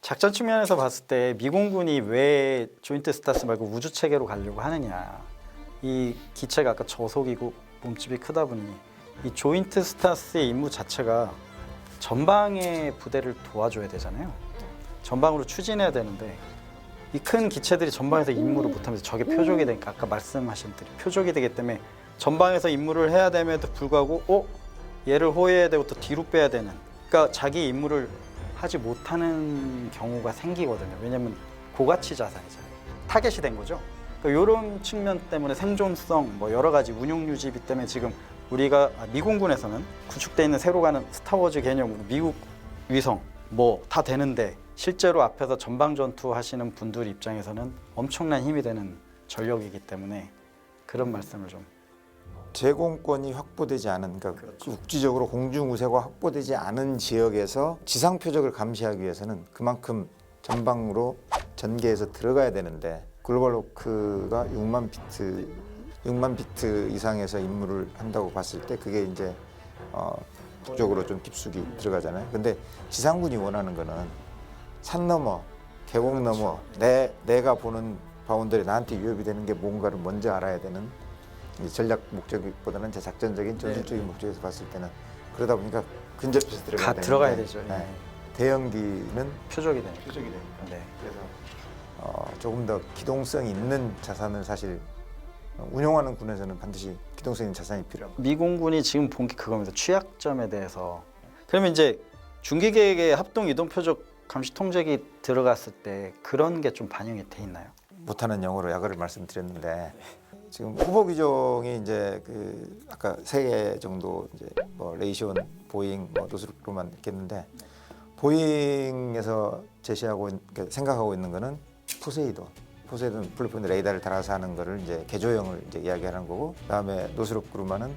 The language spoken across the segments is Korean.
작전 측면에서 봤을 때 미공군이 왜 조인트 스타스 말고 우주 체계로 가려고 하느냐. 이 기체가 아까 저속이고 몸집이 크다 보니 이 조인트 스타스의 임무 자체가 전방의 부대를 도와줘야 되잖아요. 전방으로 추진해야 되는데 이 큰 기체들이 전방에서 임무를 못하면서 적의 표적이 되니까 아까 말씀하신 대로 표적이 되기 때문에 전방에서 임무를 해야 됨에도 불구하고 얘를 호위해야 되고 또 뒤로 빼야 되는, 그러니까 자기 임무를 하지 못하는 경우가 생기거든요. 왜냐면 고가치 자산이잖아요. 타겟이 된 거죠. 그러니까 이런 측면 때문에 생존성, 뭐 여러 가지 운용 유지비 때문에 지금 우리가 미공군에서는 구축돼 있는 새로 가는 스타워즈 개념으로 미국 위성 뭐 다 되는데 실제로 앞에서 전방 전투 하시는 분들 입장에서는 엄청난 힘이 되는 전력이기 때문에 그런 말씀을 좀. 제공권이 확보되지 않은, 그러니까 국지적으로 공중 우세가 확보되지 않은 지역에서 지상 표적을 감시하기 위해서는 그만큼 전방으로 전개해서 들어가야 되는데 글로벌 호크가 6만 비트 이상에서 임무를 한다고 봤을 때 그게 이제 북쪽으로 좀 깊숙이 들어가잖아요. 근데 지상군이 원하는 거는 산 너머, 계곡 너머, 내가 보는 바운더리, 나한테 위협이 되는 게 뭔가를 먼저 알아야 되는, 전략 목적보다는 제 작전적인 전술적인 목적에서 봤을 때는 그러다 보니까 근접해서 들어가야 되죠. 네. 대형기는 표적이 되니까. 네. 그래서 조금 더 기동성 있는 자산을 사실 운용하는 군에서는 반드시 기동성 있는 자산이 필요합니다. 미공군이 지금 본 게 그겁니다. 취약점에 대해서. 그러면 이제 중기계획에 합동 이동 표적 감시 통제기 들어갔을 때 그런 게 좀 반영이 돼 있나요? 못하는 영어로 약어를 말씀드렸는데 지금 후보 기종이 이제 그 아까 3개 정도 이제 뭐 레이시온, 보잉, 뭐 노스롭로만 있겠는데 보잉에서 제시하고 그러니까 생각하고 있는 거는 포세이돈 플루폰드 레이더를 달아서 하는 거를 이제 개조형을 이제 이야기하는 거고, 그다음에 노스롭 그루마는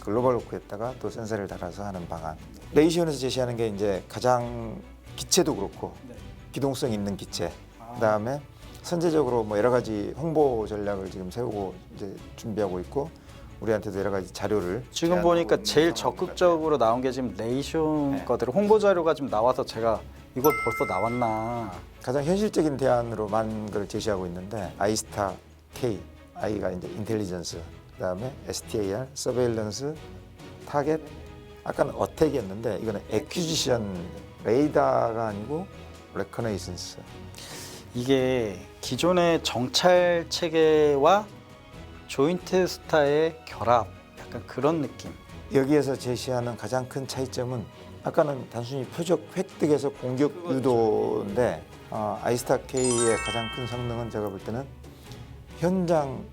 글로벌 호크에다가 또 센서를 달아서 하는 방안. 레이시온에서 제시하는 게 이제 가장 기체도 그렇고 기동성 있는 기체. 그다음에 선제적으로 뭐 여러 가지 홍보 전략을 지금 세우고 이제 준비하고 있고, 우리한테도 여러 가지 자료를 지금 보니까 제일 적극적으로 나온 게 지금 레이시온 거들 홍보 자료가 지금 나와서 제가 이걸 벌써 나왔나. 가장 현실적인 대안으로 많은 걸 제시하고 있는데 아이스타 K, I가 이제 인텔리전스, 그다음에 STAR, 서베일런스, 타겟, 아까는 어택이었는데 이거는 에퀴지션, 레이더가 아니고 레커네이선스. 이게 기존의 정찰 체계와 조인트 스타의 결합, 약간 그런 느낌. 여기에서 제시하는 가장 큰 차이점은 아까는 단순히 표적 획득에서 공격 유도인데 아이스타 K의 가장 큰 성능은 제가 볼 때는 현장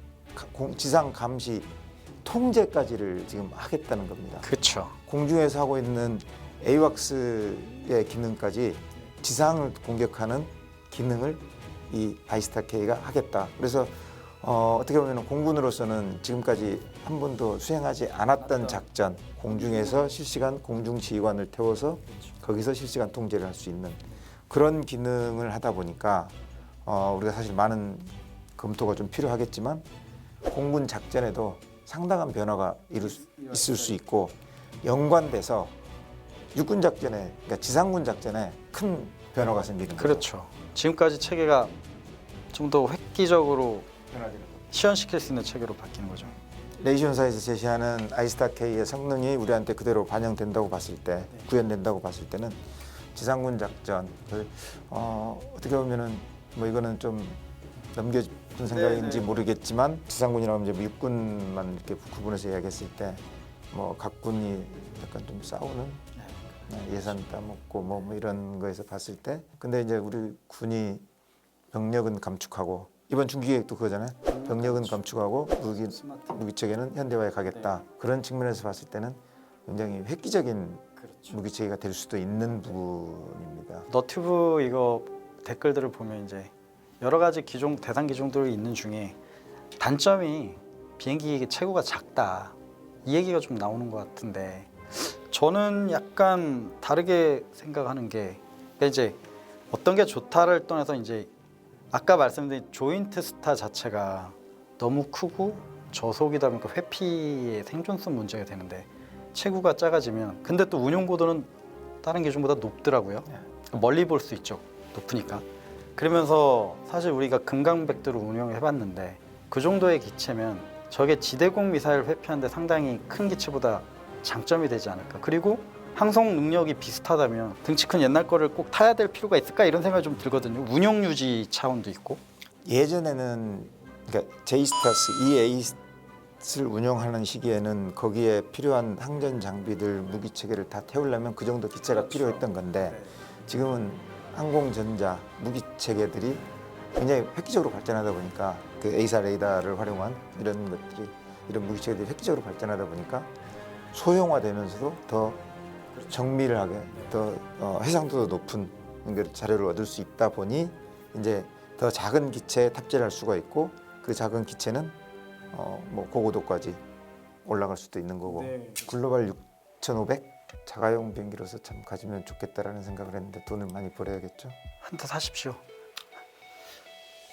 지상 감시 통제까지를 지금 하겠다는 겁니다. 그렇죠. 공중에서 하고 있는 에이왁스의 기능까지 지상을 공격하는 기능을 이 아이스타 K가 하겠다. 그래서 어떻게 보면 공군으로서는 지금까지 한 번도 수행하지 않았던 작전, 공중에서 실시간 공중 지휘관을 태워서 거기서 실시간 통제를 할 수 있는 그런 기능을 하다 보니까 우리가 사실 많은 검토가 좀 필요하겠지만 공군 작전에도 상당한 변화가 있을 수 있고, 연관돼서 육군 작전에, 그러니까 지상군 작전에 큰 변화가 생기는 거죠. 그렇죠. 지금까지 체계가 좀 더 획기적으로 시연시킬 수 있는 체계로 바뀌는 거죠. 레이시온사에서 제시하는 아이스타 K의 성능이 우리한테 그대로 반영된다고 봤을 때, 구현된다고 봤을 때는 지상군 작전, 어떻게 보면은 뭐 이거는 좀 넘겨준 생각인지 모르겠지만 지상군이라고 하면 이제 육군만 이렇게 구분해서 이야기했을 때 뭐 각 군이 약간 좀 싸우는 예산 따먹고 뭐 이런 거에서 봤을 때, 근데 이제 우리 군이 병력은 감축하고 이번 중기계획도 그거잖아요. 병력은 감축하고 무기 체계는 현대화해 가겠다. 그런 측면에서 봤을 때는 굉장히 획기적인 무기 체계가 될 수도 있는 부분입니다. 너튜브 이거 댓글들을 보면 이제 여러 가지 기종 대상 기종들이 있는 중에 단점이 비행기 체구가 작다, 이 얘기가 좀 나오는 것 같은데 저는 약간 다르게 생각하는 게, 그러니까 이제 어떤 게 좋다를 떠나서 이제 아까 말씀드린 조인트 스타 자체가 너무 크고 저속이다 보니까 회피의 생존성 문제가 되는데 체구가 작아지면, 근데 또 운용 고도는 다른 기종보다 높더라고요. 멀리 볼 수 있죠. 높으니까. 그러면서 사실 우리가 금강백도를 운영해봤는데 그 정도의 기체면 저게 지대공 미사일 회피하는데 상당히 큰 기체보다 장점이 되지 않을까. 그리고 항송 능력이 비슷하다면 등치 큰 옛날 거를 꼭 타야 될 필요가 있을까 이런 생각이 좀 들거든요. 운용 유지 차원도 있고. 예전에는 그러니까 제이스타스 EA를 운영하는 시기에는 거기에 필요한 항전 장비들 무기 체계를 다 태우려면 그 정도 기체가 그렇죠. 필요했던 건데 네. 지금은 항공전자 무기 체계들이 굉장히 획기적으로 발전하다 보니까 그 에이사 레이더를 활용한 이런 것들이 이런 무기 체계들이 획기적으로 발전하다 보니까 소형화되면서도 더 정밀하게 더 해상도도 높은 자료를 얻을 수 있다 보니 이제 더 작은 기체에 탑재를 할 수가 있고 그 작은 기체는 뭐 고고도까지 올라갈 수도 있는 거고 네. 글로벌 6500 자가용 비행기로서 참 가지면 좋겠다라는 생각을 했는데 돈을 많이 벌어야겠죠. 한 대 사십시오.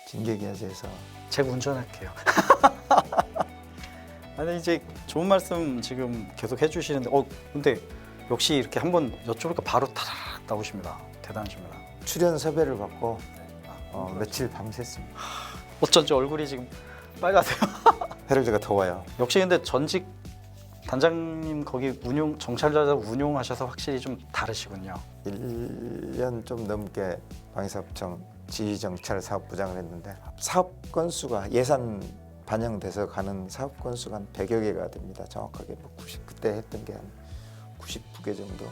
진격기아제에서 제가 운전할게요. 아니 이제 좋은 말씀 지금 계속 해주시는데 근데 역시 이렇게 한번 여쭤보니까 바로 타락 나오십니다. 대단하십니다. 출연 섭외를 받고 아, 며칠 밤샜습니다. 어쩐지 얼굴이 지금 빨가세요. 해럴제가 더워요. 역시 근데 전직 단장님 거기 운용 정찰자 운용하셔서 확실히 좀 다르시군요. 1년 좀 넘게 방위사업청 지휘정찰 사업부장을 했는데 사업 건수가 예산 반영돼서 가는 사업 건수가 한 100여 개가 됩니다. 정확하게 뭐 90, 그때 했던 게 한 99개 정도.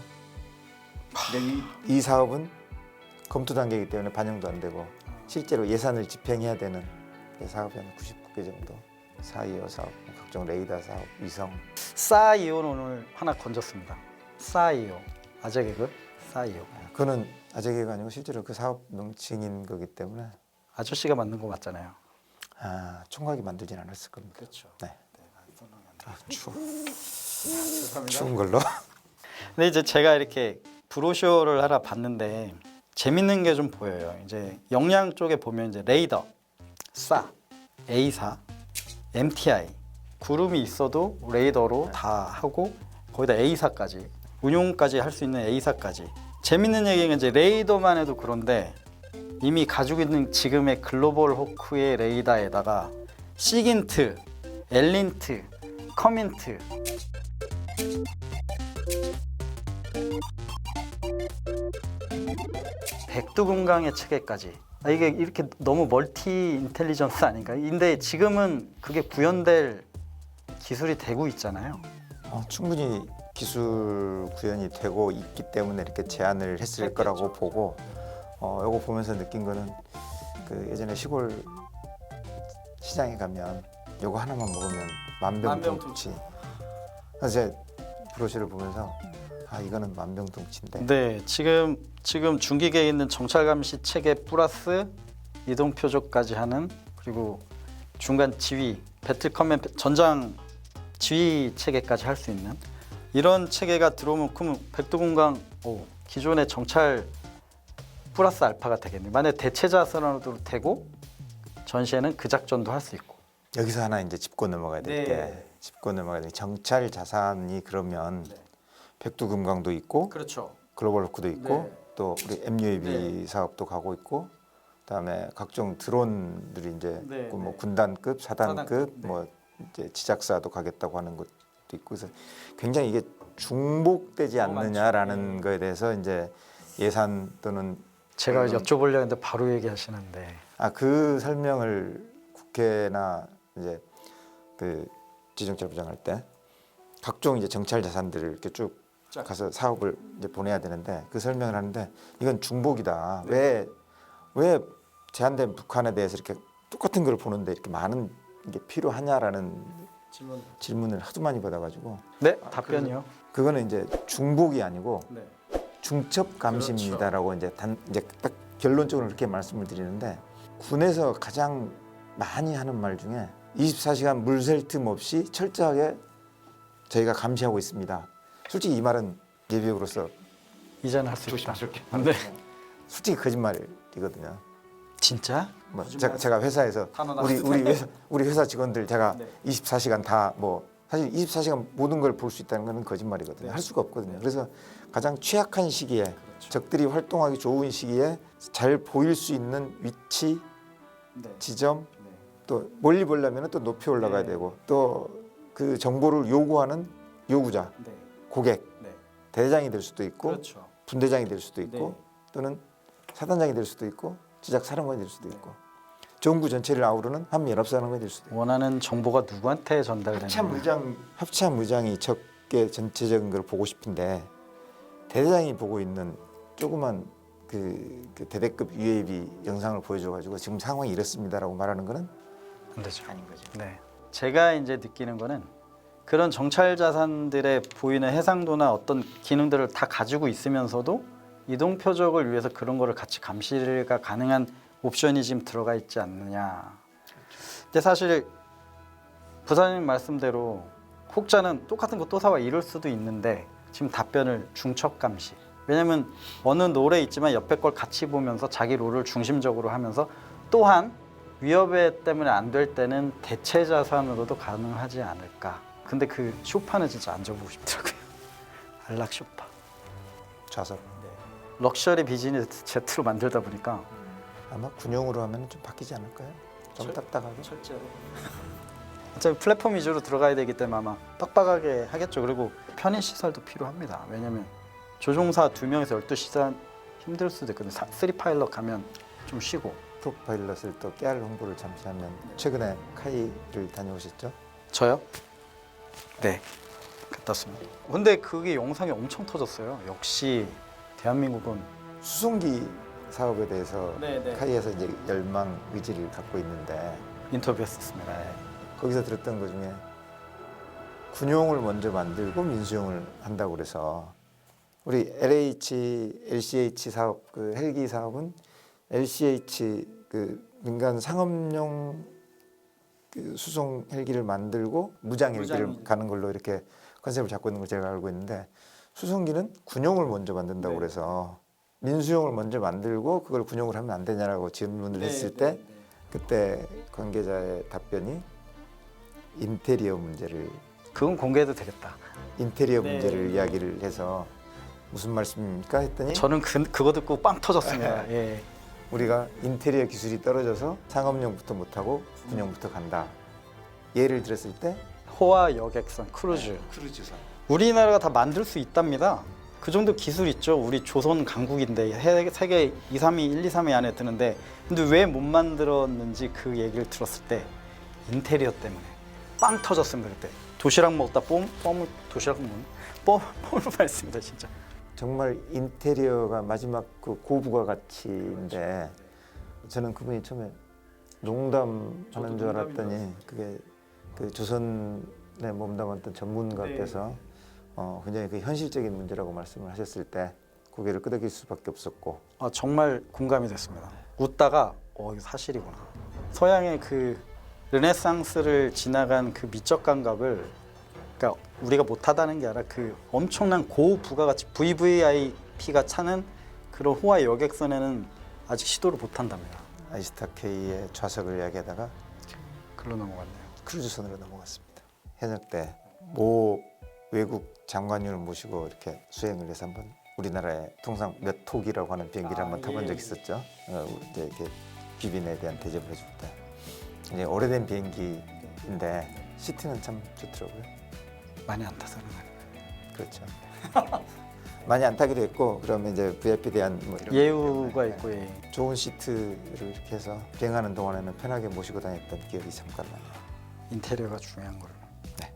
근데 이 사업은 검토 단계이기 때문에 반영도 안 되고 실제로 예산을 집행해야 되는 사업이 한 99개 정도. 4.25 사업, 각종 레이더 사업, 위성. 싸이온 오늘 하나 건졌습니다. 싸이오 아재 개그 싸이오. 그거는 아재개가 아니고 실제로 그 사업 명칭인 거기 때문에 아저씨가 만든 거 맞잖아요. 총각이 만들진 않았을 겁니다. 그렇죠. 네. 추워. 죄송합니다. 추운 걸로. 근데 이제 제가 이렇게 브로셔를 하나 봤는데 재밌는 게 좀 보여요. 이제 역량 쪽에 보면 이제 레이더, 사, A사, MTI 구름이 있어도 레이더로 다 하고 거기다 A사까지 운용까지 할 수 있는 A사까지. 재밌는 얘기는 이제 레이더만 해도 그런데 이미 가지고 있는 지금의 글로벌 호크의 레이더에다가 시긴트, 엘린트, 커민트 백두궁강의 체계까지. 이게 이렇게 너무 멀티 인텔리전스 아닌가? 근데 지금은 그게 구현될 기술이 되고 있잖아요. 충분히 기술 구현이 되고 있기 때문에 이렇게 제안을 했을 거라고 보고 이거 보면서 느낀 거는 그 예전에 시골 시장에 가면 이거 하나만 먹으면 만병통치. 그래서 제 브로셔를 보면서 이거는 만병통치인데. 네, 지금 중기계에 있는 정찰 감시 체계 플러스 이동 표적까지 하는 그리고 중간 지휘 배틀 커맨 전장 지휘 체계까지 할 수 있는 이런 체계가 들어오면 그러면 백두궁강 기존의 정찰 플러스 알파가 되겠네요. 만약 대체 자산으로 되고 전시에는 그 작전도 할 수 있고. 여기서 하나 이제 짚고 넘어가야 될 게 네. 짚고 넘어가야 될 정찰 자산이 그러면 네. 백두금강도 있고 그렇죠. 글로벌 호크도 있고 네. 또 우리 MUAV 네. 사업도 가고 있고 그다음에 각종 드론들이 이제 네, 있고 뭐 네. 군단급, 사단급, 사단급, 네. 뭐 이제 지작사도 가겠다고 하는 것도 있고 그래서 굉장히 이게 중복되지 너무 않느냐라는 많죠. 거에 대해서 이제 예산 또는 제가 여쭤보려고 했는데 바로 얘기하시는데. 그 설명을 국회나 이제 그 지정찰부장 할 때 각종 이제 정찰 자산들을 이렇게 쭉 가서 사업을 이제 보내야 되는데 그 설명을 하는데 이건 중복이다. 네. 왜 제한된 북한에 대해서 이렇게 똑같은 걸 보는데 이렇게 많은 게 필요하냐라는 질문을 하도 많이 받아가지고 네, 답변이요. 그거는 이제 중복이 아니고 네. 중첩 감시입니다라고 이제 이제 딱 결론적으로 그렇게 말씀을 드리는데 군에서 가장 많이 하는 말 중에 24시간 물 셀 틈 없이 철저하게 저희가 감시하고 있습니다. 솔직히 이 말은 예비역으로서 이제는 할 수 있다. 조심스럽게 네. 솔직히 거짓말이거든요. 진짜? 뭐 거짓말. 제가 회사에서 탄원하는데. 우리 회사 직원들 제가 네. 24시간 다 뭐 사실 24시간 모든 걸 볼 수 있다는 것은 거짓말이거든요. 할 수가 없거든요. 그래서 가장 취약한 시기에 적들이 활동하기 좋은 시기에 잘 보일 수 있는 위치, 네. 지점, 네. 또 멀리 보려면 또 높이 올라가야 네. 되고 또 그 정보를 요구하는 요구자, 네. 고객, 네. 대장이 될 수도 있고 그렇죠. 분대장이 될 수도 있고 네. 또는 사단장이 될 수도 있고 지작 사령관이 될 수도 있고 정부 전체를 아우르는 한미연합사령관이 될 수도 있고 원하는 정보가 누구한테 전달되는 합참 의장이 적의 전체적인 걸 보고 싶은데 대대장이 보고 있는 조그만 그 대대급 UAV 영상을 보여줘가지고 지금 상황이 이렇습니다라고 말하는 거는 안 되죠. 아닌 거죠. 네. 제가 이제 느끼는 거는 그런 정찰 자산들의 보이는 해상도나 어떤 기능들을 다 가지고 있으면서도 이동 표적을 위해서 그런 거를 같이 감시가 가능한 옵션이 지금 들어가 있지 않느냐. 근데 사실 부사님 말씀대로 혹자는 똑같은 거 또 사와 이럴 수도 있는데 지금 답변을 중첩 감시. 왜냐면 어느 롤에 있지만 옆에 걸 같이 보면서 자기 롤을 중심적으로 하면서 또한 위협에 때문에 안 될 때는 대체 자산으로도 가능하지 않을까. 근데 그 쇼파는 진짜 앉아보고 싶더라고요. 안락 쇼파. 좌석 럭셔리 비즈니스 제트로 만들다 보니까 아마 군용으로 하면 좀 바뀌지 않을까요? 좀 딱딱하게. 실제로 어차피 플랫폼 위주로 들어가야 되기 때문에 아마 빡빡하게 하겠죠. 그리고 편의 시설도 필요합니다. 왜냐면 조종사 2명에서 12시간 힘들 수도 있거든요. 3 파일럿 가면 좀 쉬고. 프로파일럿을 또 깨알 홍보를 잠시 하면 최근에 카이를 다녀오셨죠? 저요? 네, 갔다 왔습니다. 근데 그게 영상이 엄청 터졌어요. 역시 대한민국은 수송기 사업에 대해서 네. 카이에서 이제 열망 의지를 갖고 있는데 인터뷰했었습니다. 네. 거기서 들었던 것 중에 군용을 먼저 만들고 민수용을 한다고 그래서 우리 LCH 사업 그 헬기 사업은 LCH 그 민간 상업용 그 수송 헬기를 만들고 무장 헬기를 무장이. 가는 걸로 이렇게 컨셉을 잡고 있는 걸 제가 알고 있는데 수송기는 군용을 먼저 만든다고 네. 그래서 민수용을 먼저 만들고 그걸 군용을 하면 안 되냐라고 질문을 했을 때 그때 관계자의 답변이 인테리어 문제를 그건 공개해도 되겠다. 인테리어 네. 문제를 이야기를 해서 무슨 말씀입니까 했더니 저는 그거 듣고 빵 터졌습니다. 예. 우리가 인테리어 기술이 떨어져서 상업용부터 못하고 군용부터 간다. 예를 들었을 때 호화 여객선 크루즈. 크루즈선. 우리나라가 다 만들 수 있답니다. 그 정도 기술 있죠. 우리 조선 강국인데 세계 2, 3위, 1, 2, 3위 안에 드는데 근데 왜 못 만들었는지 그 얘기를 들었을 때 인테리어 때문에 빵 터졌습니다. 그때 도시락 먹다 pom을 말습니다 진짜. 정말 인테리어가 마지막 그 고부가 가치인데 저는 그분이 처음에 농담하는 줄 알았더니 그게 그 조선에 몸담았던 전문가께서 굉장히 그 현실적인 문제라고 말씀을 하셨을 때 고개를 끄덕일 수밖에 없었고 아, 정말 공감이 됐습니다. 웃다가 이거 사실이구나. 서양의 그 르네상스를 지나간 그 미적 감각을 그러니까 우리가 못하다는 게 아니라 그 엄청난 고부가가치 VVIP가 차는 그런 호화 여객선에는 아직 시도를 못한답니다. 아이스타K의 좌석을 이야기하다가 글로 넘어갔네요. 크루즈선으로 넘어갔습니다. 현역 때 모 외국 장관님을 모시고 이렇게 수행을 해서 한번 우리나라의 통상 몇 톡이라고 하는 비행기를 한번 타본 적이 있었죠. 이제 이렇게 귀빈에 대한 대접을 해줄 때 이제 오래된 비행기인데 시트는 참 좋더라고요. 많이 안 타서 그렇죠. 많이 안 타기도 했고 그러면 이제 VIP에 대한 뭐 이런 예우가 있고 예. 좋은 시트를 이렇게 해서 비행하는 동안에는 편하게 모시고 다녔던 기억이 잠깐 나네요. 인테리어가 중요한 걸로. 네.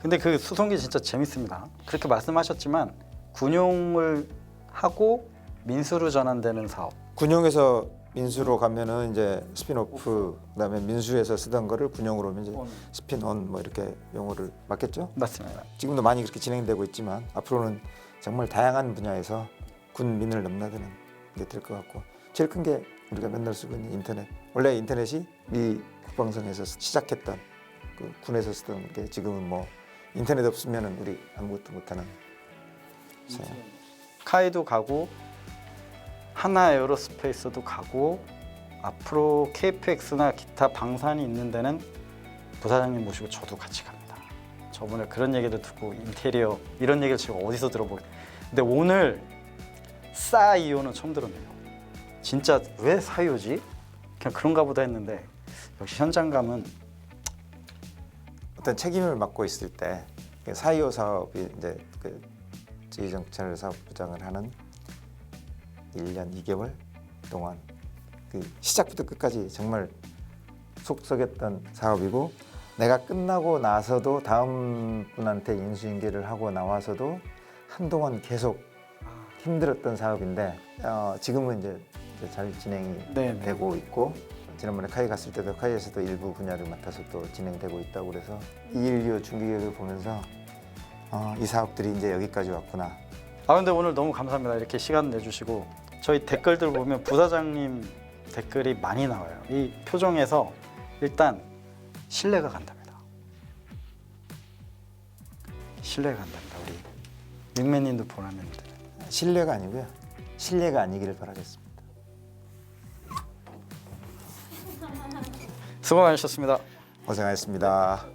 근데 그 수송기 진짜 재밌습니다. 그렇게 말씀하셨지만 군용을 하고 민수로 전환되는 사업. 군용에서 민수로 가면은 이제 스피노프 그다음에 민수에서 쓰던 거를 군용으로 오면 이제 스핀온 뭐 이렇게 용어를 맡겠죠. 맞습니다. 지금도 많이 그렇게 진행되고 있지만 앞으로는 정말 다양한 분야에서 군민을 넘나드는 게 될 것 같고 제일 큰 게 우리가 맨날 쓰고 있는 인터넷. 원래 인터넷이 미 국방성에서 시작했던 그 군에서 쓰던 게 지금은 뭐 인터넷 없으면은 우리 아무것도 못하는. 카이도 가고 하나 에어로스페이스도 가고 앞으로 KPX나 기타 방산이 있는 데는 부사장님 모시고 저도 같이 갑니다. 저번에 그런 얘기도 듣고 인테리어 이런 얘기를 제가 어디서 들어보게. 근데 오늘 싸이오는 처음 들었네요. 진짜 왜 사이오지? 그냥 그런가 보다 했는데 역시 현장감은 어떤 책임을 맡고 있을 때 사이오 사업이 이제 그 지휘정찰 사업부장을 하는 1년 2개월 동안 그 시작부터 끝까지 정말 속 썩였던 사업이고 내가 끝나고 나서도 다음 분한테 인수인계를 하고 나와서도 한동안 계속 힘들었던 사업인데 지금은 이제 잘 진행이 네. 되고 있고 지난번에 카이 갔을 때도 카이에서도 일부 분야를 맡아서 또 진행되고 있다고 그래서 이인류 중기계를 보면서 이 사업들이 이제 여기까지 왔구나. 근데 오늘 너무 감사합니다. 이렇게 시간 내주시고 저희 댓글들 보면 부사장님 댓글이 많이 나와요. 이 표정에서 일단 신뢰가 간답니다. 신뢰가 간답니다. 우리 육맨님도 보라는데 신뢰가 아니고요. 신뢰가 아니기를 바라겠습니다. 수고 많으셨습니다. 고생하셨습니다.